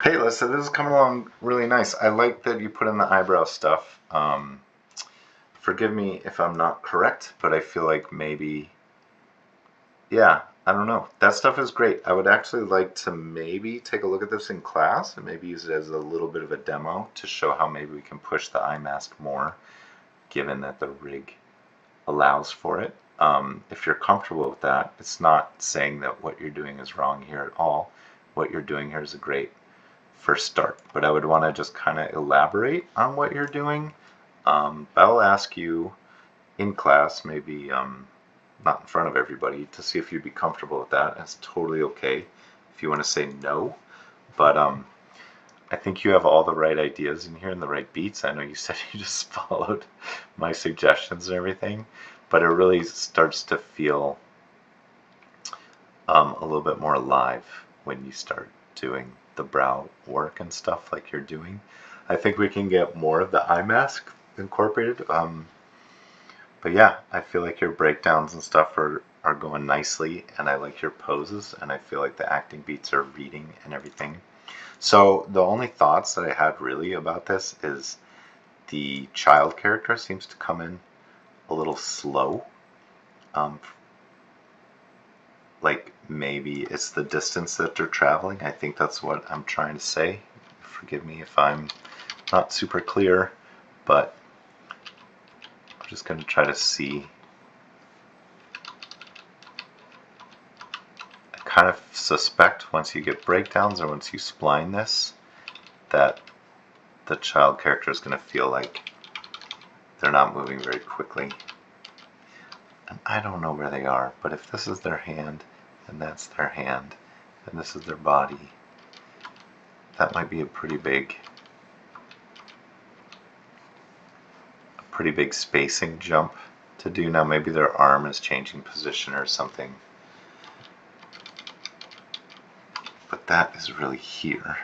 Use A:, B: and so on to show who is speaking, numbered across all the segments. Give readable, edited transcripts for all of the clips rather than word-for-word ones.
A: Hey, Lisa, this is coming along really nice. I like that you put in the eyebrow stuff. Forgive me if I'm not correct, but I feel like maybe, yeah, I don't know. That stuff is great. I would actually like to maybe take a look at this in class and maybe use it as a little bit of a demo to show how maybe we can push the eye mask more, given that the rig allows for it. If you're comfortable with that, it's not saying that what you're doing is wrong here at all. What you're doing here is a great first start, but I would want to just kind of elaborate on what you're doing. I'll ask you in class, maybe not in front of everybody, to see if you'd be comfortable with that. It's totally okay if you want to say no, but I think you have all the right ideas in here and the right beats. I know you said you just followed my suggestions and everything, but it really starts to feel a little bit more alive when you start doing the brow work and stuff like you're doing. I think we can get more of the eye mask incorporated. But yeah, I feel like your breakdowns and stuff are going nicely, and I like your poses, and I feel like the acting beats are reading and everything. So the only thoughts that I had really about this is the child character seems to come in a little slow. Like maybe it's the distance that they're traveling. I think that's what I'm trying to say. Forgive me if I'm not super clear, but I'm just going to try to see. I kind of suspect once you get breakdowns or once you spline this, that the child character is going to feel like they're not moving very quickly. And I don't know where they are, but if this is their hand and that's their hand and this is their body, that might be a pretty big spacing jump to do. Now maybe their arm is changing position or something, but that is really here,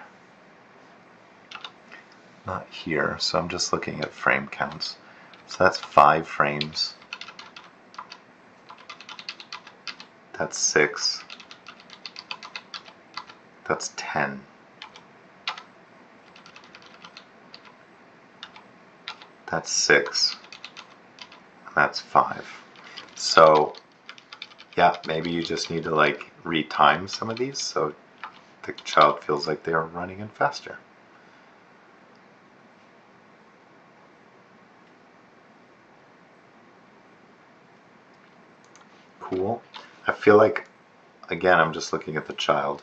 A: not here. So I'm just looking at frame counts. So that's 5 frames. That's 6. That's 10. That's 6. That's 5. So yeah, maybe you just need to like retime some of these so the child feels like they are running in faster. Cool. I feel like, again, I'm just looking at the child.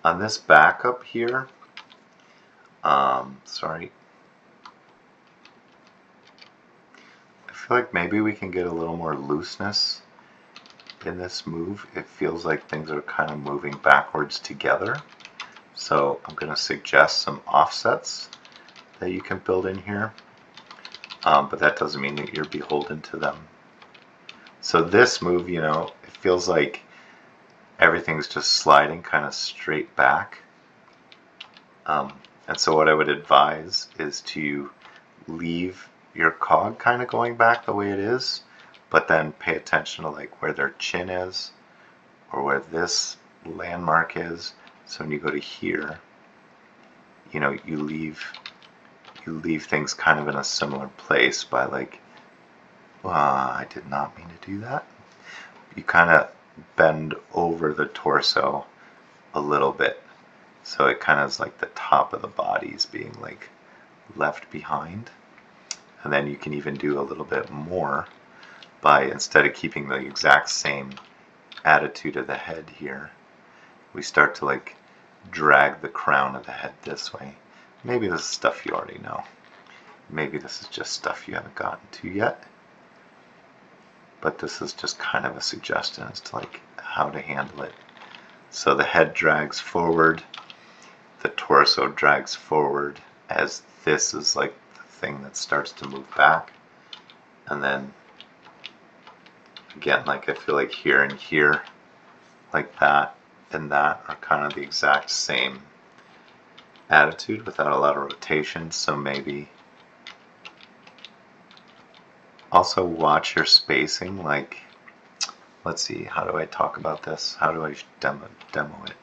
A: On this back up here, sorry, I feel like maybe we can get a little more looseness in this move. It feels like things are kind of moving backwards together. So I'm going to suggest some offsets that you can build in here, but that doesn't mean that you're beholden to them. So this move, you know, it feels like everything's just sliding kind of straight back. And so what I would advise is to leave your cog kind of going back the way it is, but then pay attention to like where their chin is or where this landmark is. So when you go to here, you know, you leave things kind of in a similar place by like, I did not mean to do that. You kind of bend over the torso a little bit. So it kind of is like the top of the body is being like left behind. And then you can even do a little bit more by, instead of keeping the exact same attitude of the head here, we start to like drag the crown of the head this way. Maybe this is stuff you already know. Maybe this is just stuff you haven't gotten to yet. But this is just kind of a suggestion as to like how to handle it. So the head drags forward, the torso drags forward as this is like the thing that starts to move back. And then again, like I feel like here and here, like that and that are kind of the exact same attitude without a lot of rotation. So maybe also watch your spacing. Like, let's see, how do I talk about this? How do I demo it?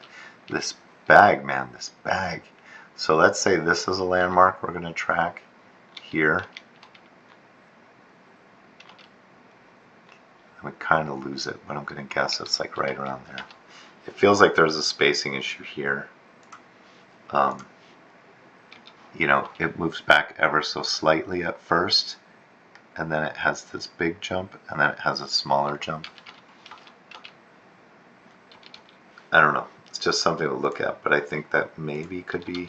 A: This bag, man, this bag. So let's say this is a landmark we're going to track here. I would kind of lose it, but I'm going to guess it's like right around there. It feels like there's a spacing issue here. You know, it moves back ever so slightly at first, and then it has this big jump, and then it has a smaller jump. I don't know. It's just something to look at, but I think that maybe could be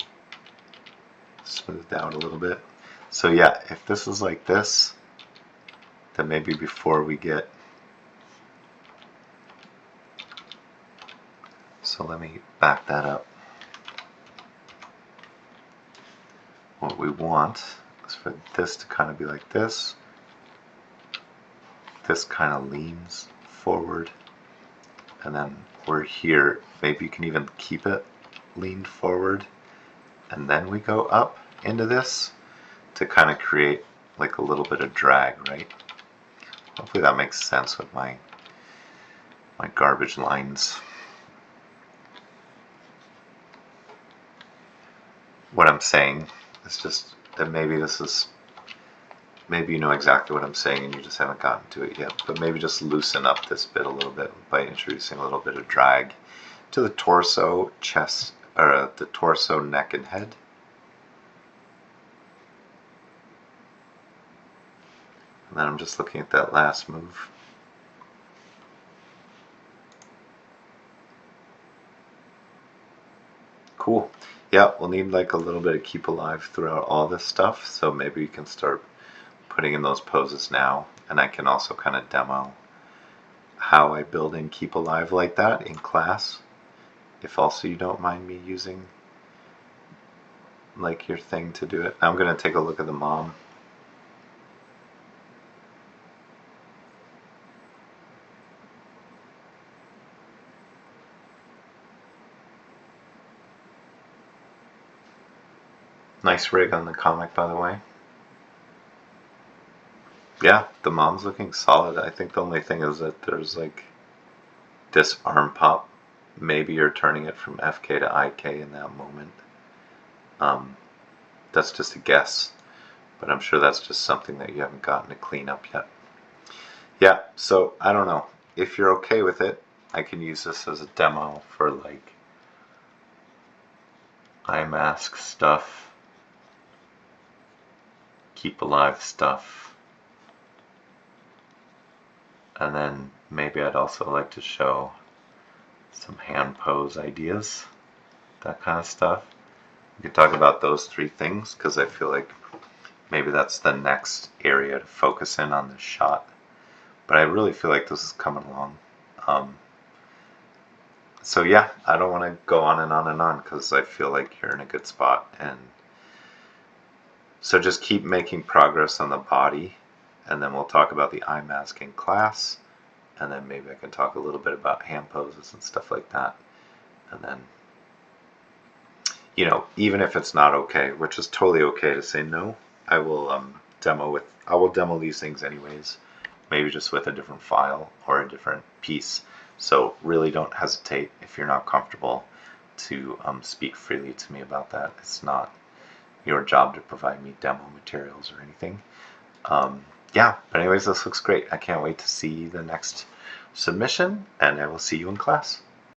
A: smoothed out a little bit. So yeah, if this is like this, then maybe before we get... So let me back that up. What we want is for this to kind of be like this. This kind of leans forward. And then we're here. Maybe you can even keep it leaned forward. And then we go up into this to kind of create like a little bit of drag, right? Hopefully that makes sense with my garbage lines. What I'm saying is just that maybe this is, maybe you know exactly what I'm saying and you just haven't gotten to it yet, but maybe just loosen up this bit a little bit by introducing a little bit of drag to the torso, chest, or the torso, neck, and head. And then I'm just looking at that last move. Cool. Yeah, we'll need like a little bit of keep alive throughout all this stuff, so maybe we can start putting in those poses now, and I can also kind of demo how I build in keep alive like that in class, if also you don't mind me using like your thing to do it. I'm going to take a look at the mom. Nice rig on the comic, by the way. Yeah, the mom's looking solid. I think the only thing is that there's like this arm pop. Maybe you're turning it from FK to IK in that moment. That's just a guess, but I'm sure that's just something that you haven't gotten to clean up yet. Yeah, so I don't know. If you're okay with it, I can use this as a demo for like eye mask stuff, keep alive stuff, and then maybe I'd also like to show some hand pose ideas, that kind of stuff. We could talk about those three things because I feel like maybe that's the next area to focus in on this shot. But I really feel like this is coming along. So yeah, I don't want to go on and on and on because I feel like you're in a good spot. And so just keep making progress on the body, and then we'll talk about the eye mask in class, and then maybe I can talk a little bit about hand poses and stuff like that. And then, you know, even if it's not okay, which is totally okay to say no, I will demo these things anyways, maybe just with a different file or a different piece. So really don't hesitate if you're not comfortable to speak freely to me about that. It's not your job to provide me demo materials or anything. Yeah, but anyways, this looks great. I can't wait to see the next submission, and I will see you in class.